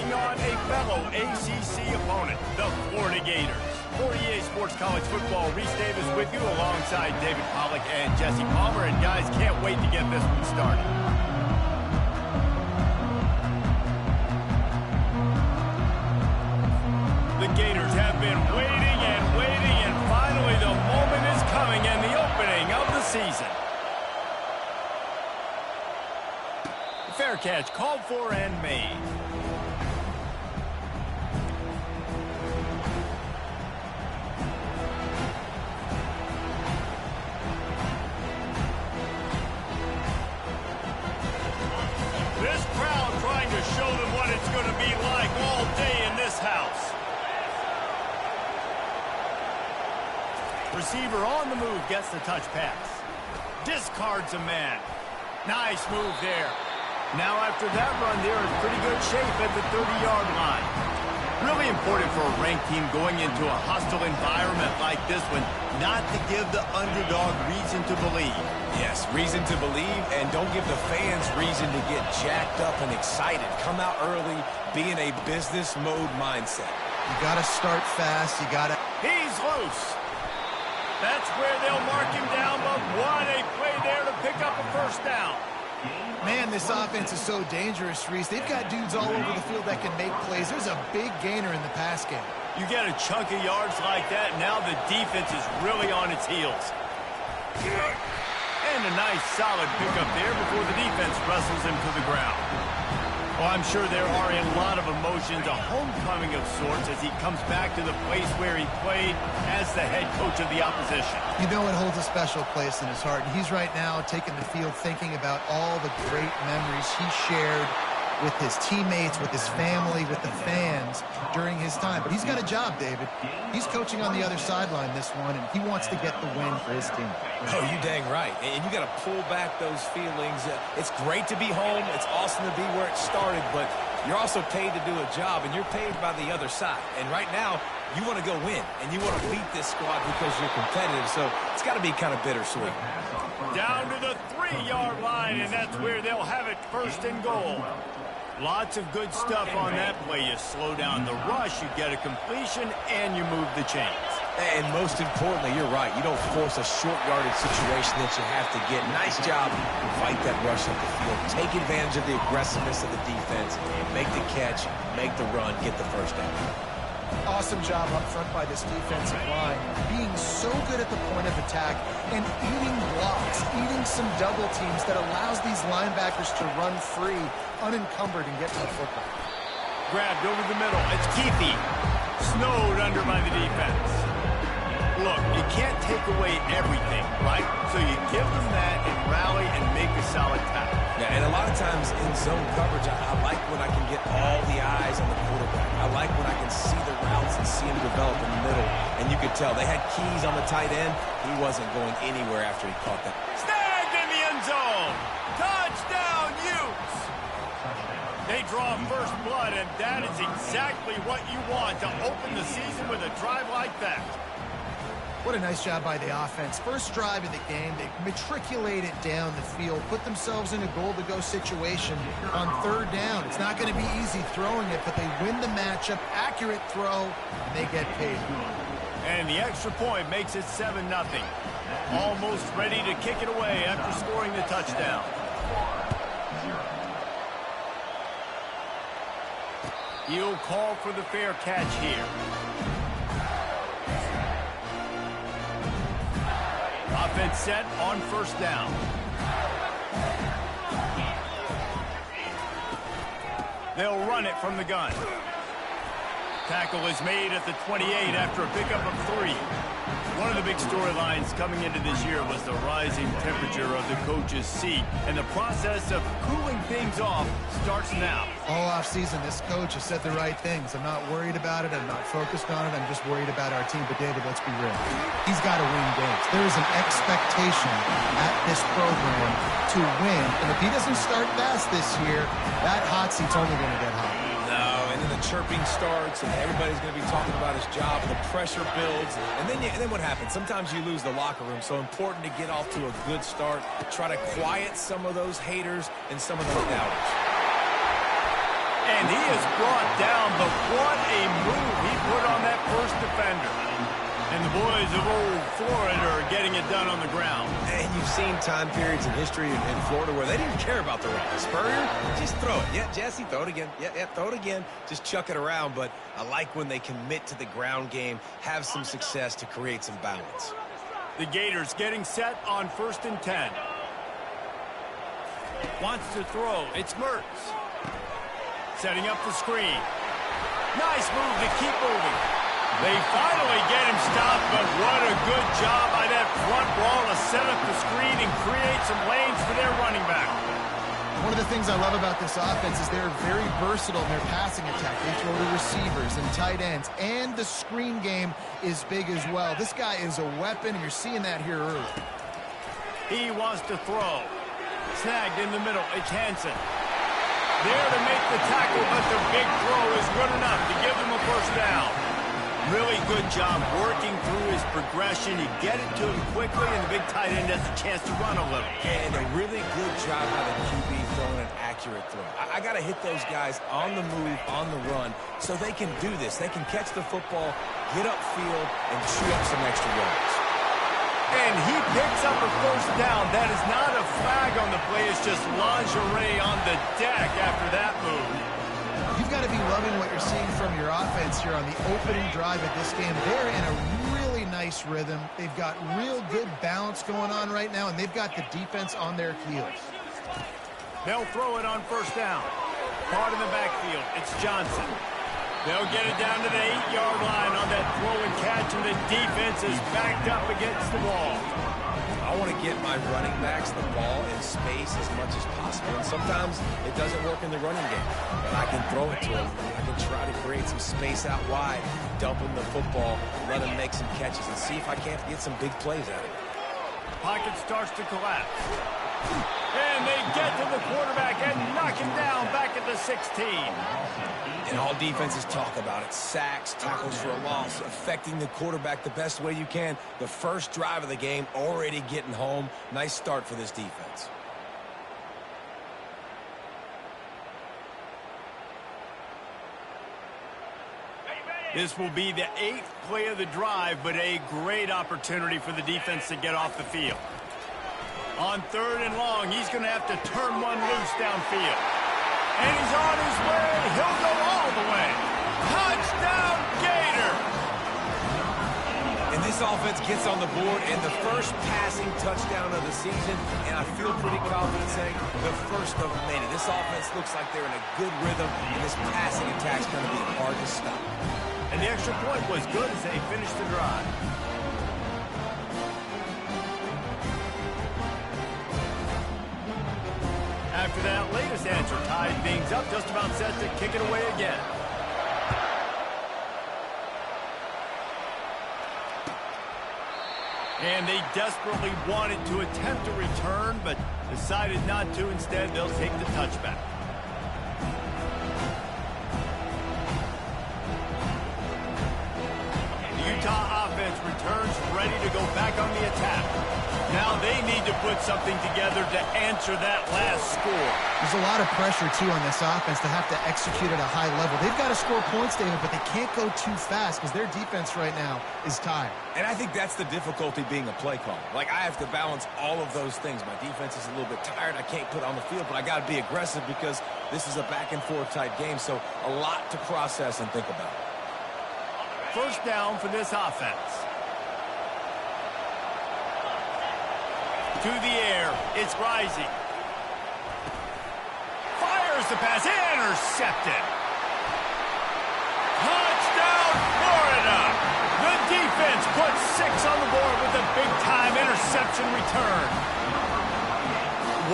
taking on a fellow ACC opponent, the Florida Gators. For EA Sports College Football, Reese Davis with you alongside David Pollack and Jesse Palmer. And guys, can't wait to get this one started. The Gators have been waiting, and finally the moment is coming and the opening of the season. Fair catch called for and made. This crowd trying to show them what it's going to be like all day in this house. Receiver on the move gets the touch pass. Discards a man. Nice move there. Now after that run, they're in pretty good shape at the 30-yard line. Really important for a ranked team going into a hostile environment like this one, not to give the underdog reason to believe. Yes, reason to believe, and don't give the fans reason to get jacked up and excited. Come out early, be in a business mode mindset. You got to start fast. You got to... He's loose. That's where they'll mark him down, but what a play there to pick up a first down. Man, this offense is so dangerous, Reese. They've got dudes all over the field that can make plays. There's a big gainer in the pass game. You get a chunk of yards like that, now the defense is really on its heels. And a nice solid pickup there before the defense wrestles him to the ground. Well, I'm sure there are a lot of emotions, a homecoming of sorts as he comes back to the place where he played as the head coach of the opposition. You know it holds a special place in his heart. And he's right now taking the field thinking about all the great memories he shared with his teammates, with his family, with the fans during his time. But he's got a job, David. He's coaching on the other sideline this one, and he wants to get the win for his team. Oh, you dang right. And you got to pull back those feelings. It's great to be home. It's awesome to be where it started, but you're also paid to do a job, and you're paid by the other side. And right now, you want to go win, and you want to beat this squad because you're competitive, so it's got to be kind of bittersweet. Down to the 3-yard line, and that's where they'll have it, first and goal. Lots of good stuff on that play. You slow down the rush, you get a completion, and you move the chains. And most importantly, you're right. You don't force a short yardage situation that you have to get. Nice job. Fight that rush up the field. Take advantage of the aggressiveness of the defense. Make the catch, make the run, get the first down. Awesome job up front by this defensive line, being so good at the point of attack and eating blocks, eating some double teams that allows these linebackers to run free, unencumbered, and get to the football. Grabbed over the middle. It's Keefe. Snowed under by the defense. Look, you can't take away everything, right? So you give them that and rally and make a solid tackle. Yeah, and a lot of times in zone coverage, I like when I can get all the eyes on the quarterback. I like when I can see the routes and see him develop in the middle. And you could tell they had keys on the tight end. He wasn't going anywhere after he caught that. Snagged in the end zone. Touchdown, Utes. They draw first blood, and that is exactly what you want to open the season with a drive like that. What a nice job by the offense. First drive of the game, they matriculate it down the field, put themselves in a goal-to-go situation on third down. It's not going to be easy throwing it, but they win the matchup, accurate throw, and they get paid. And the extra point makes it 7-0. Almost ready to kick it away after scoring the touchdown. He'll call for the fair catch here. Offense set on first down. They'll run it from the gun. Tackle is made at the 28 after a pickup of 3. One of the big storylines coming into this year was the rising temperature of the coach's seat, and the process of cooling things off starts now. All offseason, this coach has said the right things. I'm not worried about it. I'm not focused on it. I'm just worried about our team. But, David, let's be real. He's got to win games. There is an expectation at this program to win. And if he doesn't start fast this year, that hot seat's only going to get hot. And then the chirping starts, and everybody's going to be talking about his job. The pressure builds, and then what happens? Sometimes you lose the locker room, so important to get off to a good start. Try to quiet some of those haters and some of those doubters. And he is brought down, but what a move he put on that first defender. And the boys of old Florida are getting it done on the ground. And you've seen time periods in history in Florida where they didn't care about the run. Spurrier, just throw it. Yeah, Jesse, throw it again. Yeah, throw it again. Just chuck it around. But I like when they commit to the ground game, have some success to create some balance. The Gators getting set on 1st and 10. Wants to throw. It's Mertz. Setting up the screen. Nice move to keep moving. They finally get him stopped, but what a good job by that front ball to set up the screen and create some lanes for their running back. One of the things I love about this offense is they're very versatile in their passing attack. They throw to receivers and tight ends, and the screen game is big as well. This guy is a weapon, and you're seeing that here early. He wants to throw. Snagged in the middle. It's Hansen. There to make the tackle, but the big throw is good enough to give them a first down. Really good job working through his progression. You get it to him quickly, and the big tight end has a chance to run a little. And a really good job by the QB throwing an accurate throw. I got to hit those guys on the move, on the run, so they can do this. They can catch the football, get upfield, and chew up some extra yards. And he picks up a first down. That is not a flag on the play. It's just lingerie on the deck after that move. You've got to be loving what you're seeing from your offense here on the opening drive of this game. They're in a really nice rhythm. They've got real good balance going on right now, and they've got the defense on their heels. They'll throw it on first down. Part of the backfield. It's Johnson. They'll get it down to the 8-yard line on that throw and catch, and the defense is backed up against the wall. I want to get my running backs the ball in space as much as possible. And sometimes it doesn't work in the running game. But I can throw it to them. I can try to create some space out wide, dump him the football, let him make some catches, and see if I can't get some big plays out of it. Pocket starts to collapse. And they get to the quarterback and knock him down back at the 16. And all defenses talk about it. Sacks, tackles for a loss, affecting the quarterback the best way you can. The first drive of the game, already getting home. Nice start for this defense. This will be the 8th play of the drive, but a great opportunity for the defense to get off the field. On 3rd and long, he's going to have to turn one loose downfield. And he's on his way. He'll go all the way. Touchdown, Gator! And this offense gets on the board, and the first passing touchdown of the season, and I feel pretty confident saying the first of many. This offense looks like they're in a good rhythm, and this passing attack's going to be hard to stop. And the extra point was good as they finished the drive. After that latest answer tied things up, just about set to kick it away again. And they desperately wanted to attempt a return, but decided not to. Instead, they'll take the touchback. Utah offense returns ready to go back on the attack. Now they need to put something together to answer that last score. There's a lot of pressure, too, on this offense to have to execute at a high level. They've got to score points, David, but they can't go too fast because their defense right now is tired. And I think that's the difficulty being a play caller. Like, I have to balance all of those things. My defense is a little bit tired. I can't put on the field, but I got to be aggressive because this is a back-and-forth type game, so a lot to process and think about. First down for this offense. To the air, it's Rising. Fires the pass, intercepted. Touchdown, Florida! The defense puts 6 on the board with a big-time interception return.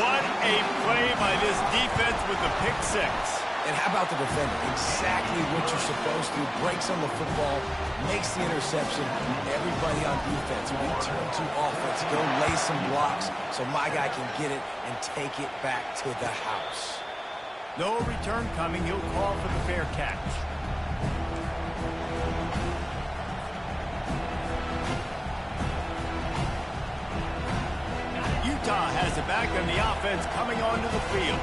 What a play by this defense with the pick 6. And how about the defender? Exactly what you're supposed to. Breaks on the football, makes the interception. Everybody on defense, we turn to offense, go lay some blocks so my guy can get it and take it back to the house. No return coming. He'll call for the fair catch. Utah has it back, and the offense coming onto the field.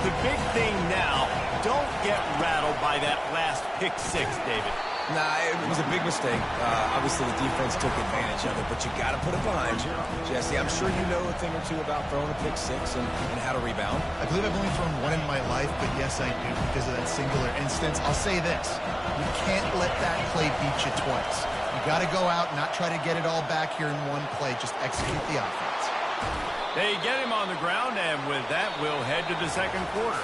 The big thing now, don't get rattled by that last pick six, David. Nah, it was a big mistake. Obviously, the defense took advantage of it, but you got to put it behind you. Jesse, I'm sure you know a thing or two about throwing a pick six and how to rebound. I believe I've only thrown one in my life, but yes, I do because of that singular instance. I'll say this. You can't let that play beat you twice. You got to go out and not try to get it all back here in one play. Just execute the offense. They get him on the ground, and with that, we'll head to the second quarter.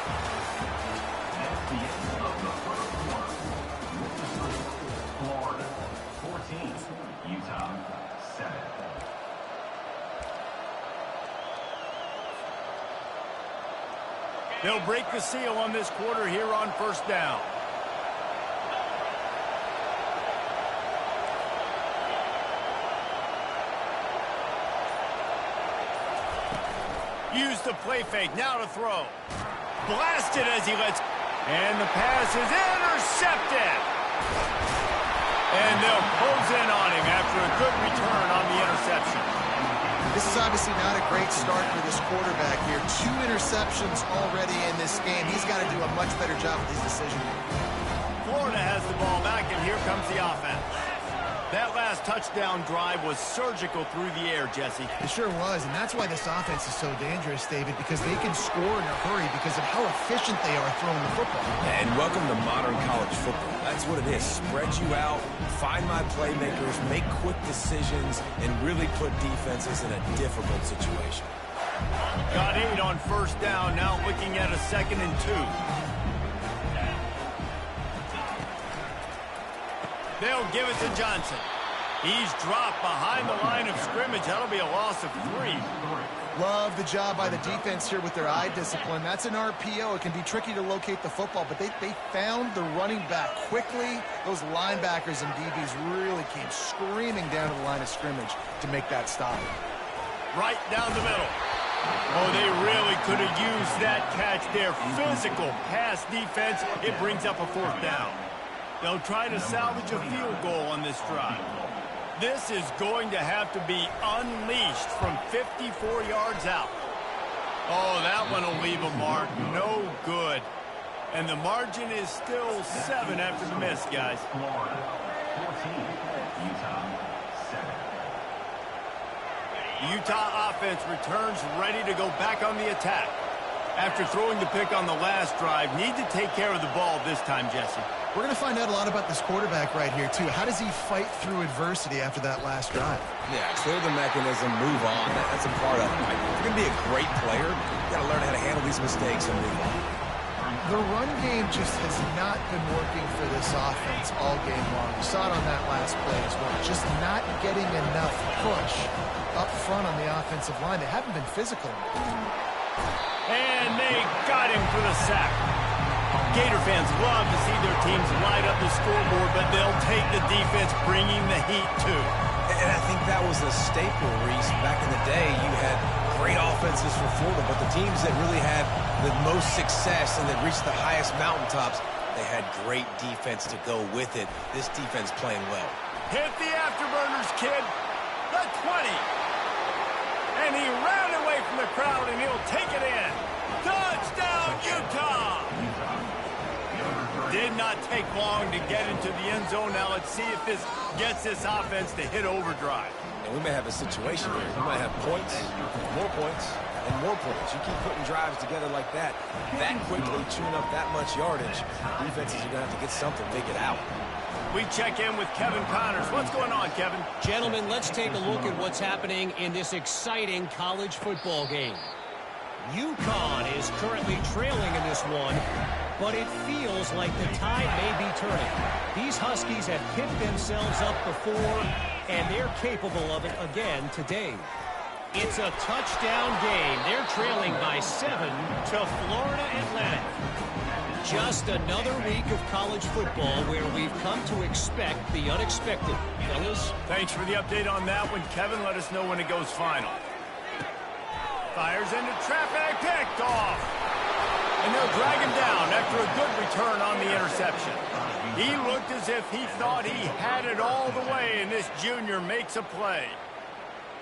They'll break the seal on this quarter here on first down. Use the play fake, now to throw. Blasted as he lets... And the pass is intercepted. And they'll close in on him after a good return on the interception. This is obviously not a great start for this quarterback here. 2 interceptions already in this game. He's got to do a much better job with his decision-making. Florida has the ball back, and here comes the offense. That last touchdown drive was surgical through the air, Jesse. It sure was, and that's why this offense is so dangerous, David, because they can score in a hurry because of how efficient they are throwing the football. And welcome to modern college football. That's what it is. Spread you out, find my playmakers, make quick decisions, and really put defenses in a difficult situation. Got 8 on first down, now looking at a 2nd and 2. They'll give it to Johnson. He's dropped behind the line of scrimmage. That'll be a loss of 3. Love the job by the defense here with their eye discipline. That's an RPO. It can be tricky to locate the football, but they found the running back quickly. Those linebackers and DBs really came screaming down to the line of scrimmage to make that stop. Right down the middle. Oh, they really could have used that catch there. Physical pass defense. It brings up a 4th down. They'll try to salvage a field goal on this drive. This is going to have to be unleashed from 54 yards out. Oh, that one will leave a mark. No good. And the margin is still 7 after the miss, guys. Utah offense returns ready to go back on the attack. After throwing the pick on the last drive, need to take care of the ball this time, Jesse. We're going to find out a lot about this quarterback right here, too. How does he fight through adversity after that last drive? Yeah, clear the mechanism, move on. That's a part of it. Right? If you're going to be a great player, you got to learn how to handle these mistakes and move on. The run game just has not been working for this offense all game long. We saw it on that last play as well. Just not getting enough push up front on the offensive line. They haven't been physical. And they got him for the sack. Gator fans love to see their teams light up the scoreboard, but they'll take the defense bringing the heat, too. And I think that was a staple, Reese. Back in the day, you had great offenses for Florida, but the teams that really had the most success and that reached the highest mountaintops, they had great defense to go with it. This defense playing well. Hit the afterburners, kid. The 20. And he ran away from the crowd, and he'll take it in. Touchdown, Utah! Did not take long to get into the end zone. Now let's see if this gets this offense to hit overdrive. And we may have a situation here. We might have points, more points, and more points. You keep putting drives together like that quickly, chewing up that much yardage, defenses are going to have to get something figured out. We check in with Kevin Connors. What's going on, Kevin? Gentlemen, let's take a look at what's happening in this exciting college football game. UConn is currently trailing in this one, but it feels like the tide may be turning. These Huskies have picked themselves up before, and they're capable of it again today. It's a touchdown game. They're trailing by 7 to Florida Atlantic. Just another week of college football where we've come to expect the unexpected. Fellas? Thanks for the update on that one, Kevin. Let us know when it goes final. Fires into traffic, picked off. And they'll drag him down after a good return on the interception. He looked as if he thought he had it all the way, and this junior makes a play.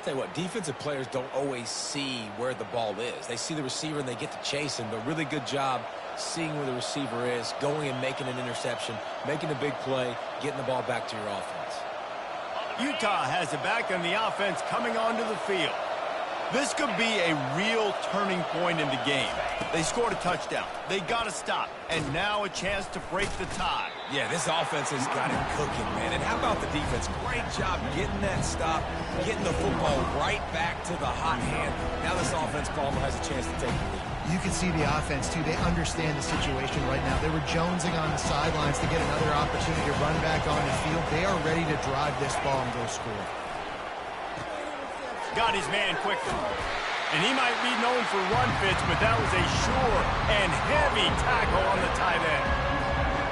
Tell you what, defensive players don't always see where the ball is. They see the receiver and they get to chase him, but really good job seeing where the receiver is, going and making an interception, making a big play, getting the ball back to your offense. Utah has it back on the offense coming onto the field. This could be a real turning point in the game. They scored a touchdown. They got to stop. And now a chance to break the tie. Yeah, this offense has got it cooking, man. And how about the defense? Great job getting that stop, getting the football right back to the hot hand. Now this offense, Palmer, has a chance to take the lead. You can see the offense, too. They understand the situation right now. They were jonesing on the sidelines to get another opportunity to run back on the field. They are ready to drive this ball and go score. Got his man quickly. And he might be known for run fits, but that was a sure and heavy tackle on the tight end.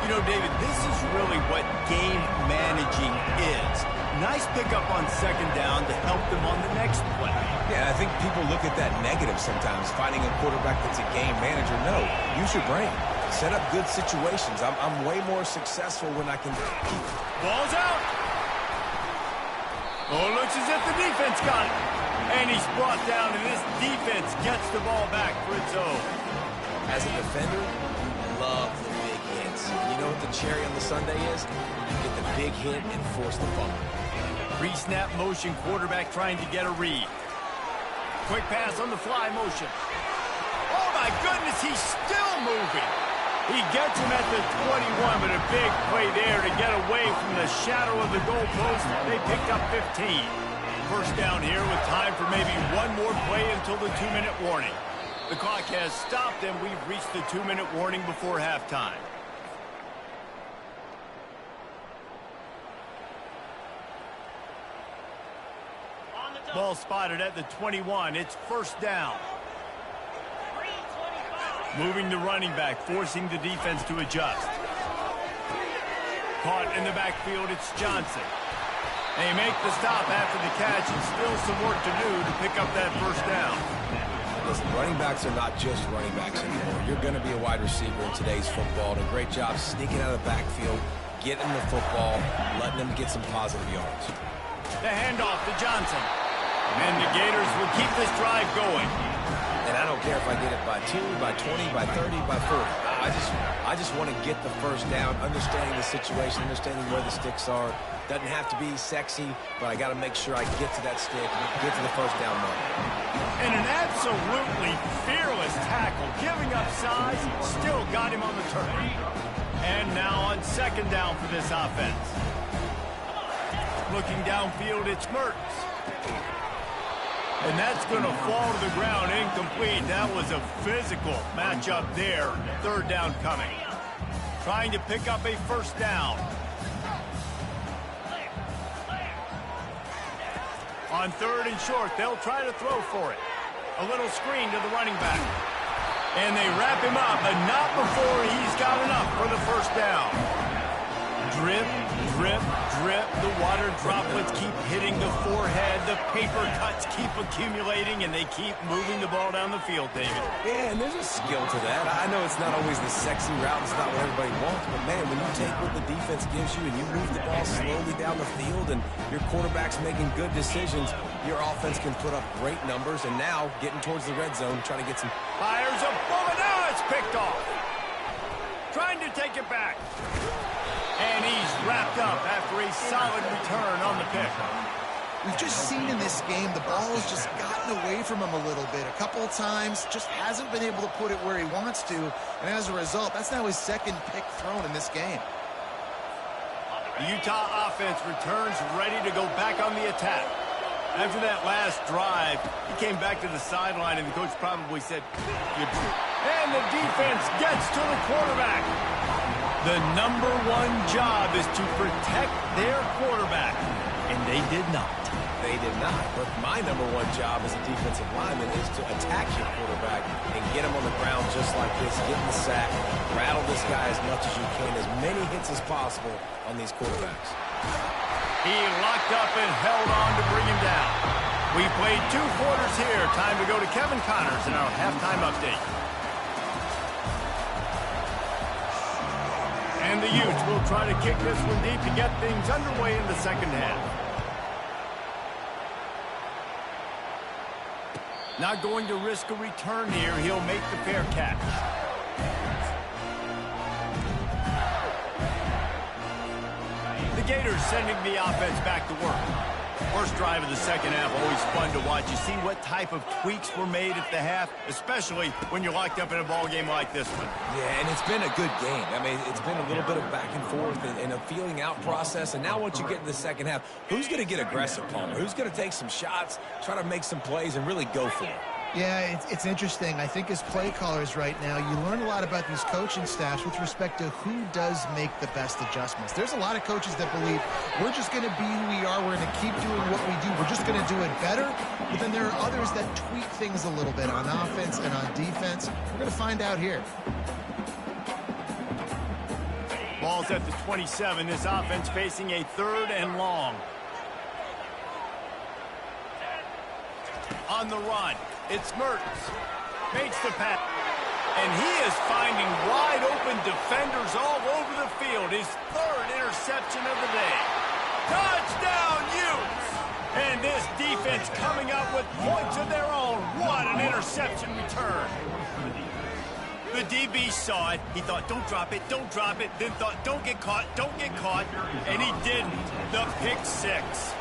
You know, David, this is really what game managing is. Nice pickup on second down to help them on the next play. Yeah, I think people look at that negative sometimes, finding a quarterback that's a game manager. No, use your brain. Set up good situations. I'm way more successful when I can keep... Ball's out. Oh, looks as if the defense got it. And he's brought down, and this defense gets the ball back for its own. As a defender, you love the big hits. You know what the cherry on the sundae is? You get the big hit and force the fumble. Pre-snap motion, quarterback trying to get a read. Quick pass on the fly motion. Oh, my goodness, he's still moving. He gets him at the 21, but a big play there to get away from the shadow of the goalpost. They picked up 15. First down here with time for maybe one more play until the 2-minute warning. The clock has stopped, and we've reached the 2-minute warning before halftime. Ball spotted at the 21. It's first down. Moving the running back, forcing the defense to adjust. Caught in the backfield, it's Johnson. They make the stop after the catch, and still some work to do to pick up that first down. Listen, running backs are not just running backs anymore. You're going to be a wide receiver in today's football. And a great job sneaking out of the backfield, getting the football, letting them get some positive yards. The handoff to Johnson. And the Gators will keep this drive going. And I don't care if I get it by 2, by 20, by 30, by 40. I just want to get the first down, understanding the situation, understanding where the sticks are. Doesn't have to be sexy, but I got to make sure I get to that stick, get to the first down mark. And an absolutely fearless tackle, giving up size, still got him on the turn. And now on second down for this offense. Looking downfield, it's Mertens. And that's going to fall to the ground incomplete. That was a physical matchup there. Third down coming. Trying to pick up a first down. On third and short, they'll try to throw for it. A little screen to the running back. And they wrap him up, but not before he's got enough for the first down. Drip, drip, drip. The water droplets keep hitting the forehead. The paper cuts keep accumulating, and they keep moving the ball down the field, David. Yeah, and there's a skill to that. I know it's not always the sexy route. It's not what everybody wants. But, man, when you take what the defense gives you and you move the ball slowly down the field and your quarterback's making good decisions, your offense can put up great numbers. And now, getting towards the red zone, trying to get some... Fires a bullet. Now it's picked off. Trying to take it back. And he's wrapped up after a solid return on the pick. We've just seen in this game the ball has just gotten away from him a little bit. A couple of times, just hasn't been able to put it where he wants to. And as a result, that's now his second pick thrown in this game. The Utah offense returns ready to go back on the attack. After that last drive, he came back to the sideline, and the coach probably said, and the defense gets to the quarterback. The number one job is to protect their quarterback, and they did not. They did not. But my number one job as a defensive lineman is to attack your quarterback and get him on the ground just like this, get in the sack, rattle this guy as much as you can, as many hits as possible on these quarterbacks. He locked up and held on to bring him down. We played 2 quarters here. Time to go to Kevin Connors in our halftime update. And the Utes will try to kick this one deep to get things underway in the second half. Not going to risk a return here. He'll make the fair catch. Gators sending the offense back to work. First drive of the second half, always fun to watch. You see what type of tweaks were made at the half, especially when you're locked up in a ball game like this one. Yeah, and it's been a good game. I mean, it's been a little bit of back and forth and a feeling out process. And now once you get in the second half, who's going to get aggressive, Palmer? Who's going to take some shots, try to make some plays, and really go for it? Yeah, it's interesting. I think as play callers right now, you learn a lot about these coaching staffs with respect to who does make the best adjustments. There's a lot of coaches that believe we're just going to be who we are. We're going to keep doing what we do. We're just going to do it better. But then there are others that tweak things a little bit on offense and on defense. We're going to find out here. Ball's at the 27. This offense facing a 3rd and long. On the run, it's Mertens. Fakes the pass. And he is finding wide open defenders all over the field. His 3rd interception of the day. Touchdown, Utes! And this defense coming up with points of their own. What an interception return. The DB saw it. He thought, don't drop it, don't drop it. Then thought, don't get caught, don't get caught. And he didn't. The pick 6.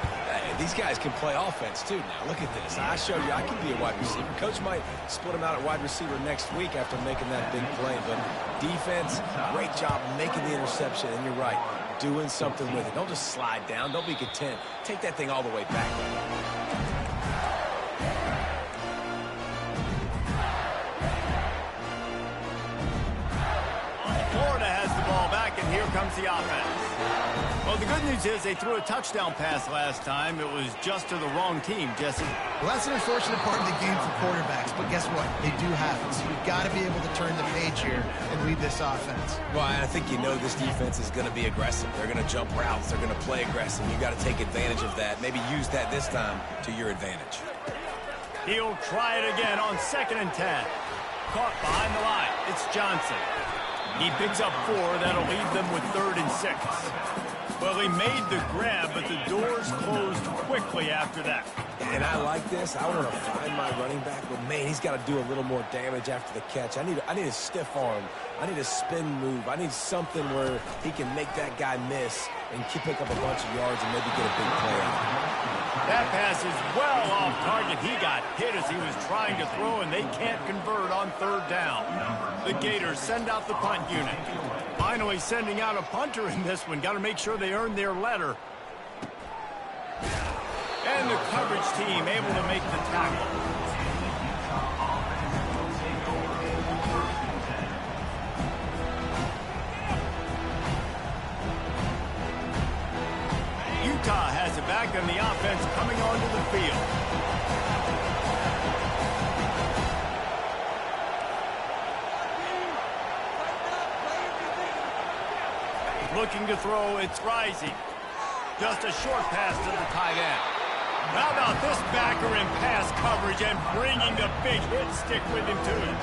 These guys can play offense, too, now. Look at this. I showed you I can be a wide receiver. Coach might split him out at wide receiver next week after making that big play. But defense, great job making the interception. And you're right, doing something with it. Don't just slide down. Don't be content. Take that thing all the way back. Florida has the ball back, and here comes the offense. Well, the good news is they threw a touchdown pass last time. It was just to the wrong team, Jesse. Well, that's an unfortunate part of the game for quarterbacks, but guess what? They do have it. So you've got to be able to turn the page here and lead this offense. Well, I think you know this defense is going to be aggressive. They're going to jump routes. They're going to play aggressive. You've got to take advantage of that. Maybe use that this time to your advantage. He'll try it again on 2nd and 10. Caught behind the line. It's Johnson. He picks up 4. That'll leave them with 3rd and 6. Well, he made the grab, but the doors closed quickly after that. And I like this. I want to find my running back, but, man, he's got to do a little more damage after the catch. I need a stiff arm. I need a spin move. I need something where he can make that guy miss and pick up a bunch of yards and maybe get a big play out. That pass is well off target. He got hit as he was trying to throw, and they can't convert on 3rd down. The Gators send out the punt unit. Finally sending out a punter in this one. Got to make sure they earn their letter. And the coverage team able to make the tackle. Utah has it back, and the offense coming onto the field. Looking to throw, it's Rising. Just a short pass to the tight end. How about this backer in pass coverage and bringing the big hit stick with him to it.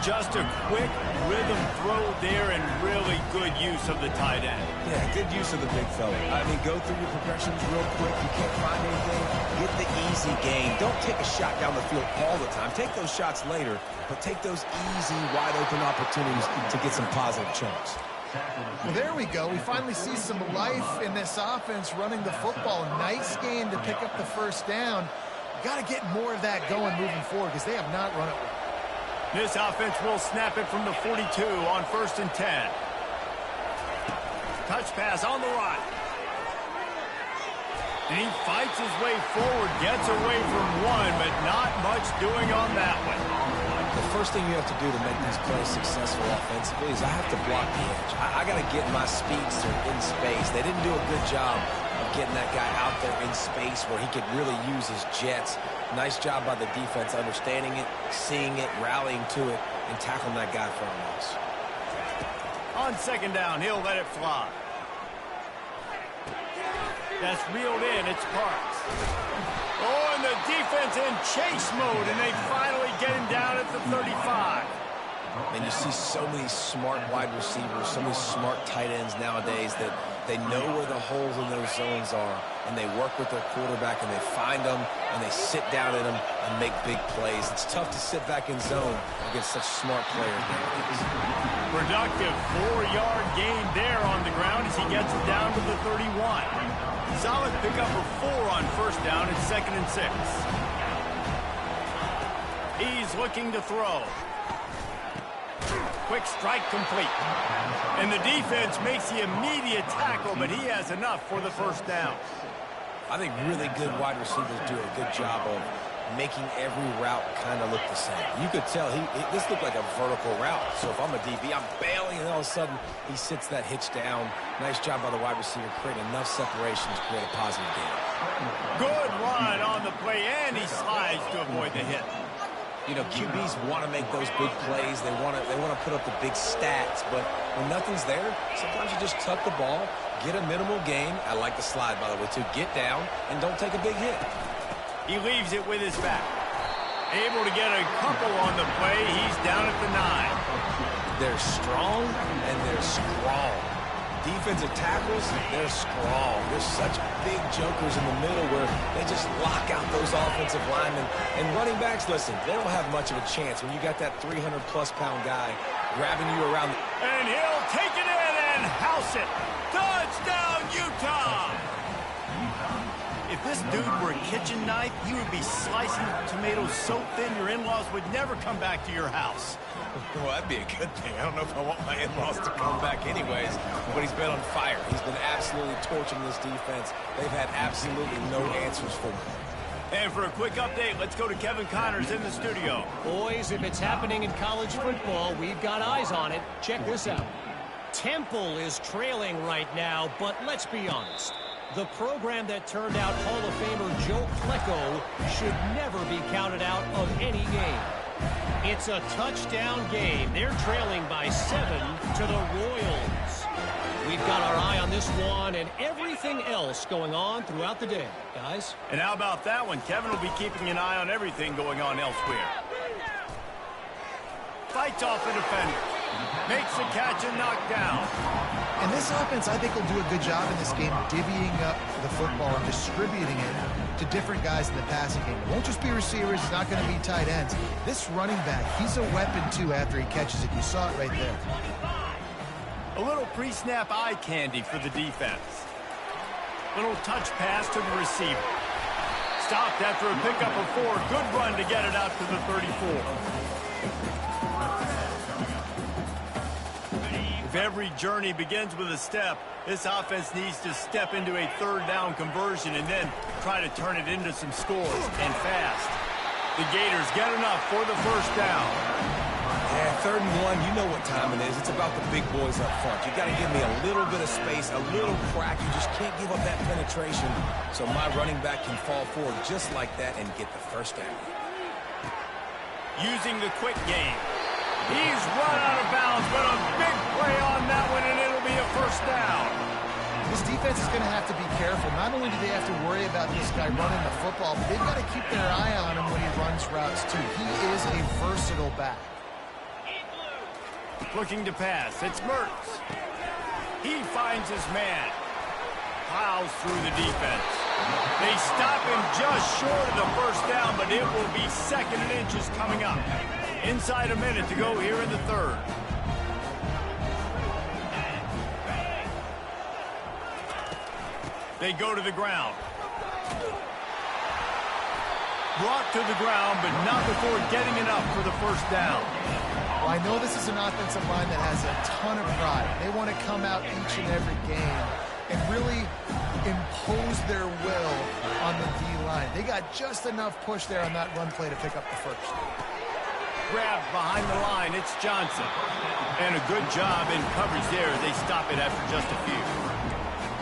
Just a quick rhythm throw there and really good use of the tight end. Yeah, good use of the big fella. I mean, go through your progressions real quick. You can't find anything. Get the easy gain. Don't take a shot down the field all the time. Take those shots later, but take those easy, wide-open opportunities to get some positive chunks. Well, there we go. We finally see some life in this offense running the football. Nice game to pick up the 1st down. Got to get more of that going moving forward because they have not run it well. This offense will snap it from the 42 on 1st and 10. Touch pass on the run. And he fights his way forward, gets away from one, but not much doing on that one. The first thing you have to do to make these plays successful offensively is I have to block the edge. I got to get my speedster in space. They didn't do a good job of getting that guy out there in space where he could really use his jets. Nice job by the defense understanding it, seeing it, rallying to it, and tackling that guy for a loss. On 2nd down, he'll let it fly. That's reeled in. It's Parks. Oh, and the defense in chase mode, and they finally get him down at the 35. And you see so many smart wide receivers, so many smart tight ends nowadays that they know where the holes in those zones are, and they work with their quarterback, and they find them, and they sit down in them and make big plays. It's tough to sit back in zone against such smart players nowadays. Productive 4-yard gain there on the ground as he gets it down to the 31. Solid pickup of 4 on first down and 2nd and 6. He's looking to throw. Quick strike complete. And the defense makes the immediate tackle, but he has enough for the first down. I think really good wide receivers do a good job of making every route kind of look the same. You could tell this looked like a vertical route. So if I'm a DB, I'm bailing, and all of a sudden he sits that hitch down. Nice job by the wide receiver, creating enough separation to create a positive gain. Good run on the play, and he slides to avoid the hit. You know, QBs want to make those big plays. They want to put up the big stats, but when nothing's there, sometimes you just tuck the ball, get a minimal gain. I like the slide, by the way, too. Get down and don't take a big hit. He leaves it with his back. Able to get a couple on the play. He's down at the 9. They're strong and they're strong. Defensive tackles, they're strong. There's such big jokers in the middle where they just lock out those offensive linemen. And running backs, listen, they don't have much of a chance when you got that 300-plus pound guy grabbing you around. And he'll take it in and house it. Touchdown, Utah! If this dude were a kitchen knife, he would be slicing tomatoes so thin your in-laws would never come back to your house. Well, that'd be a good thing. I don't know if I want my in-laws to come back anyways, but he's been on fire. He's been absolutely torching this defense. They've had absolutely no answers for him. And for a quick update, let's go to Kevin Connors in the studio. Boys, if it's happening in college football, we've got eyes on it. Check this out. Temple is trailing right now, but let's be honest. The program that turned out Hall of Famer Joe Flacco should never be counted out of any game. It's a touchdown game. They're trailing by 7 to the Royals. We've got our eye on this one and everything else going on throughout the day, guys. And how about that one? Kevin will be keeping an eye on everything going on elsewhere. Fights off the defender. Makes the catch and knocked down. And this offense, I think, will do a good job in this game divvying up the football and distributing it to different guys in the passing game. It won't just be receivers. It's not going to be tight ends. This running back, he's a weapon, too, after he catches it. You saw it right there. A little pre-snap eye candy for the defense. Little touch pass to the receiver. Stopped after a pickup of 4. Good run to get it out to the 34. If every journey begins with a step, this offense needs to step into a 3rd down conversion and then try to turn it into some scores, and fast. The Gators get enough for the first down. Yeah, 3rd and 1, you know what time it is. It's about the big boys up front. You got to give me a little bit of space, a little crack. You just can't give up that penetration so my running back can fall forward just like that and get the first down. Using the quick game. He's run out of bounds, but a big play on that one, and it'll be a first down. This defense is going to have to be careful. Not only do they have to worry about this guy running the football, but they've got to keep their eye on him when he runs routes, too. He is a versatile back. Looking to pass. It's Mertz. He finds his man. Plows through the defense. They stop him just short of the first down, but it will be 2nd and inches coming up. Inside a minute to go here in the 3rd. They go to the ground. Brought to the ground, but not before getting enough for the first down. Well, I know this is an offensive line that has a ton of pride. They want to come out each and every game and really impose their will on the D-line. They got just enough push there on that run play to pick up the first. Grabbed behind the line, it's Johnson. And a good job in coverage there. They stop it after just a few.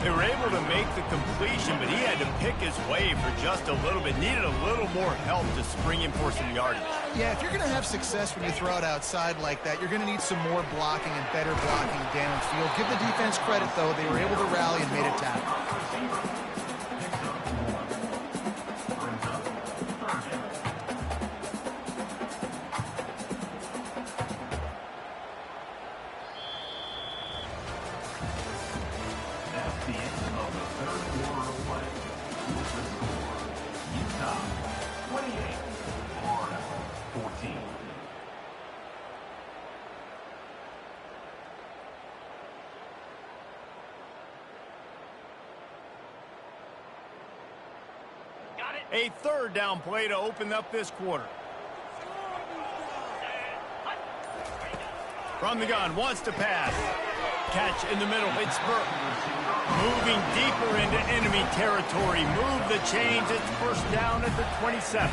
They were able to make the completion, but he had to pick his way for just a little bit. Needed a little more help to spring him for some yardage. Yeah, if you're going to have success when you throw it outside like that, you're going to need some more blocking and better blocking downfield. Give the defense credit, though. They were able to rally and made a tackle. A third down play to open up this quarter. From the gun, wants to pass. Catch in the middle, it's Burton. Moving deeper into enemy territory. Move the chains, it's first down at the 27.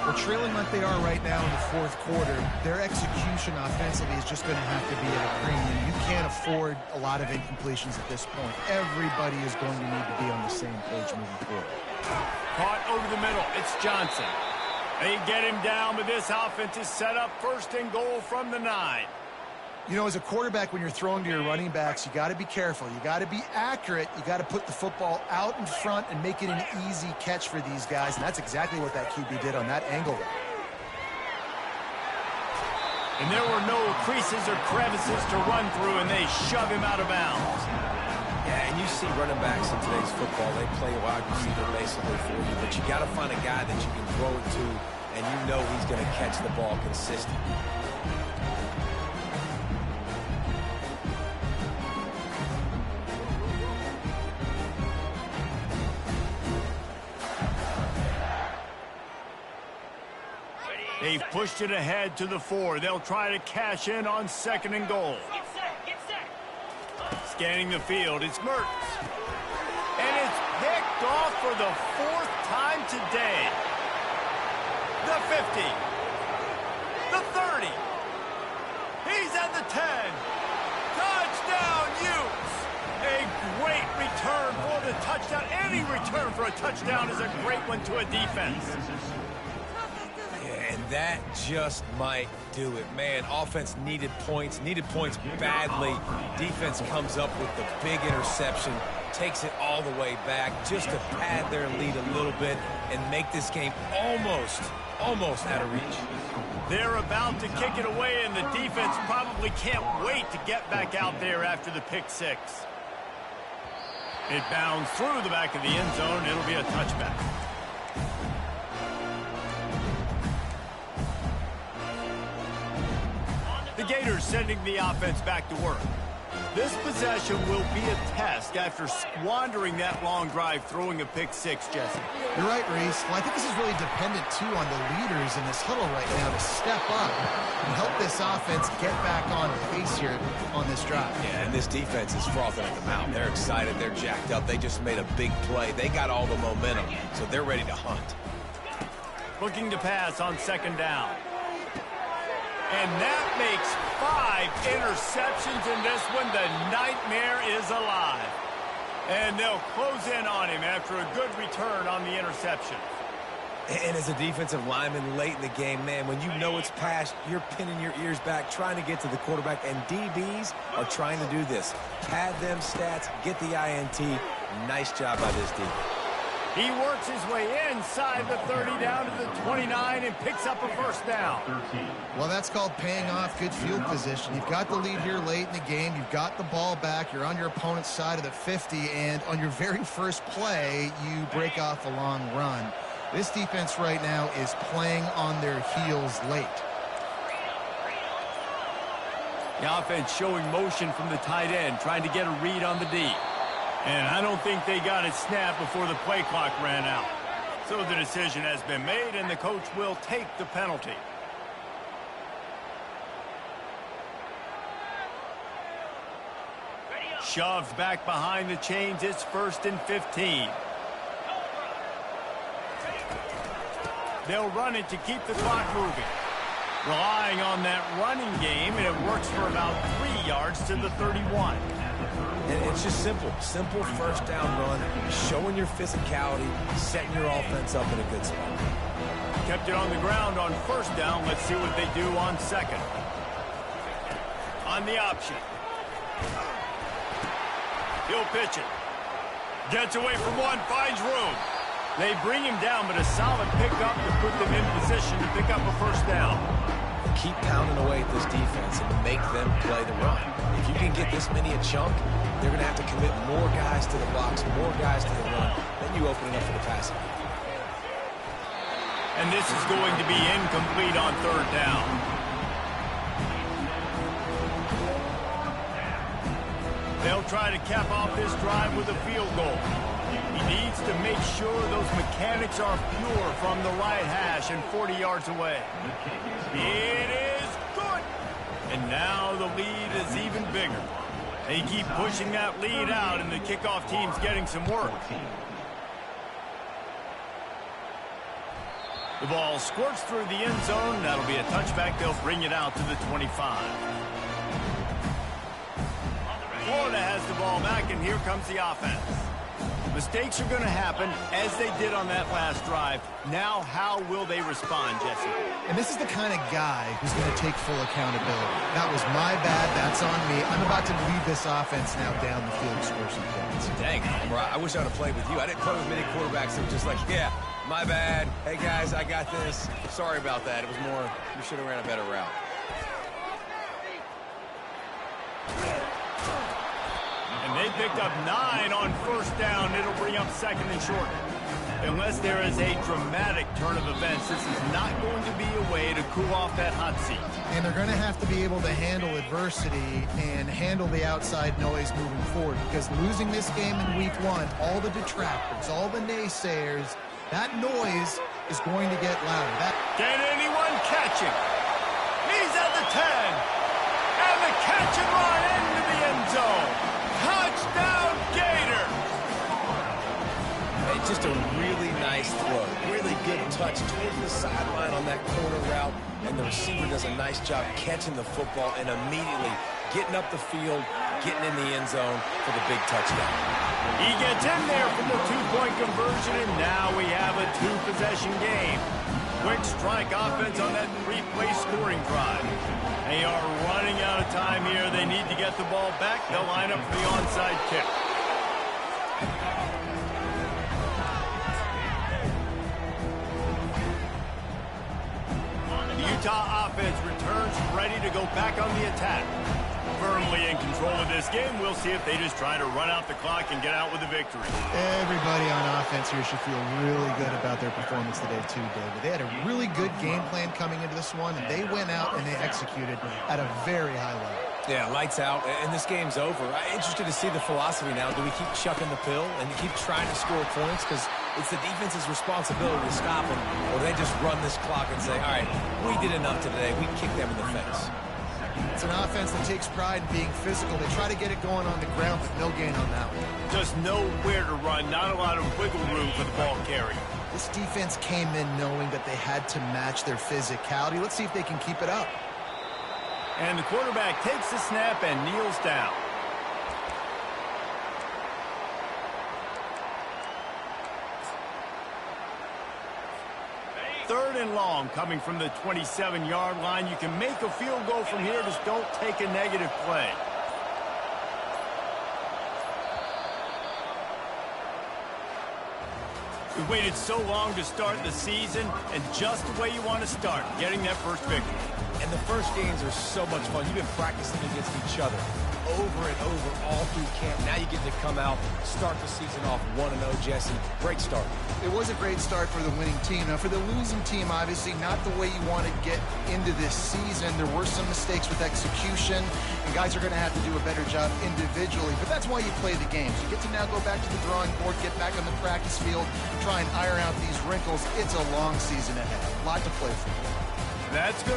Well, trailing like they are right now in the fourth quarter, their execution offensively is just going to have to be at a premium. You can't afford a lot of incompletions at this point. Everybody is going to need to be on the same page moving forward. Caught over the middle, it's Johnson. They get him down, but this offense is set up first and goal from the 9. You know, as a quarterback, when you're throwing to your running backs, you got to be careful. You got to be accurate. You got to put the football out in front and make it an easy catch for these guys, and that's exactly what that QB did on that angle. And there were no creases or crevices to run through, and they shove him out of bounds. Yeah, and you see running backs in today's football, they play wide receiver basically for you, but you got to find a guy that you can throw it to, and you know he's going to catch the ball consistently. They've pushed it ahead to the 4. They'll try to cash in on second and goal. Get set. Scanning the field, it's Mertens. And it's picked off for the 4th time today. The 50. The 30. He's at the 10. Touchdown, Utes. A great return for the touchdown. Any return for a touchdown is a great one to a defense. And that just might do it. Man, offense needed points badly. Defense comes up with the big interception, takes it all the way back just to pad their lead a little bit and make this game almost out of reach. They're about to kick it away, and the defense probably can't wait to get back out there after the pick 6. It bounds through the back of the end zone. It'll be a touchback. The Gators sending the offense back to work. This possession will be a test after squandering that long drive throwing a pick 6, Jesse. You're right, Reese. Well, I think this is really dependent, too, on the leaders in this huddle right now to step up and help this offense get back on pace here on this drive. Yeah, and this defense is frothing at the mouth. They're excited. They're jacked up. They just made a big play. They got all the momentum, so they're ready to hunt. Looking to pass on second down. And that makes 5 interceptions in this one. The nightmare is alive. And they'll close in on him after a good return on the interception. And as a defensive lineman late in the game, man, when you know it's past, you're pinning your ears back, trying to get to the quarterback. And DBs are trying to do this. Pad them stats, get the INT. Nice job by this defense. He works his way inside the 30 down to the 29 and picks up a first down. Well, that's called paying off good field position. You've got the lead here late in the game. You've got the ball back. You're on your opponent's side of the 50, and on your very first play, you break off a long run. This defense right now is playing on their heels late. The offense showing motion from the tight end, trying to get a read on the D. And I don't think they got it snapped before the play clock ran out. So the decision has been made, and the coach will take the penalty. Shoved back behind the chains. It's 1st and 15. They'll run it to keep the clock moving. Relying on that running game, and it works for about 3 yards to the 31. And it's just simple first down run, showing your physicality, setting your offense up in a good spot. Kept it on the ground on first down. Let's see what they do on second. On the option. He'll pitch it. Gets away from one, finds room. They bring him down, but a solid pickup to put them in position to pick up a first down. Keep pounding away at this defense and make them play the run. If you can get this many a chunk, they're going to have to commit more guys to the box, more guys to the run. Then you open it up for the passing. And this is going to be incomplete on third down. They'll try to cap off this drive with a field goal. He needs to make sure those mechanics are pure from the right hash and 40 yards away. It is good. And now the lead is even bigger. They keep pushing that lead out, and the kickoff team's getting some work. The ball squirts through the end zone. That'll be a touchback. They'll bring it out to the 25. Florida has the ball back, and here comes the offense. Mistakes are going to happen, as they did on that last drive. Now, how will they respond, Jesse? And this is the kind of guy who's going to take full accountability. That was my bad. That's on me. I'm about to lead this offense now down the field to score some points. Dang, I wish I would have played with you. I didn't play with many quarterbacks that were just like, yeah, my bad. Hey, guys, I got this. Sorry about that. It was more, we should have ran a better route. And they picked up 9 on first down. It'll bring up second and short. Unless there is a dramatic turn of events, this is not going to be a way to cool off that hot seat. And they're going to have to be able to handle adversity and handle the outside noise moving forward, because losing this game in week 1, all the detractors, all the naysayers, that noise is going to get louder. Can anyone catch him? He's at the 10. And the catch and run into the end zone. Touchdown, Gator! Hey, just a really nice throw. Really good touch towards the sideline on that corner route. And the receiver does a nice job catching the football and immediately getting up the field, getting in the end zone for the big touchdown. He gets in there from the two-point conversion, and now we have a two-possession game. Quick strike offense on that three-play scoring drive. They are running out of time here. They need to get the ball back. They'll line up for the onside kick. The Utah offense returns ready to go back on the attack. Firmly in control of this game. We'll see if they just try to run out the clock and get out with a victory. Everybody on offense here should feel really good about their performance today too, David. They had a really good game plan coming into this one, and they went out and they executed at a very high level. Yeah, lights out, and this game's over. I'm interested to see the philosophy now. Do we keep chucking the pill and keep trying to score points? Because it's the defense's responsibility to stop them, or they just run this clock and say, all right, we did enough today. We kicked them in the face. It's an offense that takes pride in being physical. They try to get it going on the ground, but no gain on that one. Just nowhere to run, not a lot of wiggle room for the ball carrier. This defense came in knowing that they had to match their physicality. Let's see if they can keep it up. And the quarterback takes the snap and kneels down. Third and long coming from the 27-yard line. You can make a field goal from here. Just don't take a negative play. We waited so long to start the season, and just the way you want to start, getting that first victory. And the first games are so much fun. You've been practicing against each other over and over all through camp. Now you get to come out, start the season off 1-0, Jesse. Great start. It was a great start for the winning team. Now, for the losing team, obviously not the way you want to get into this season. There were some mistakes with execution, and guys are going to have to do a better job individually. But that's why you play the games. You get to now go back to the drawing board, get back on the practice field, try and iron out these wrinkles. It's a long season ahead. A lot to play for. That's good.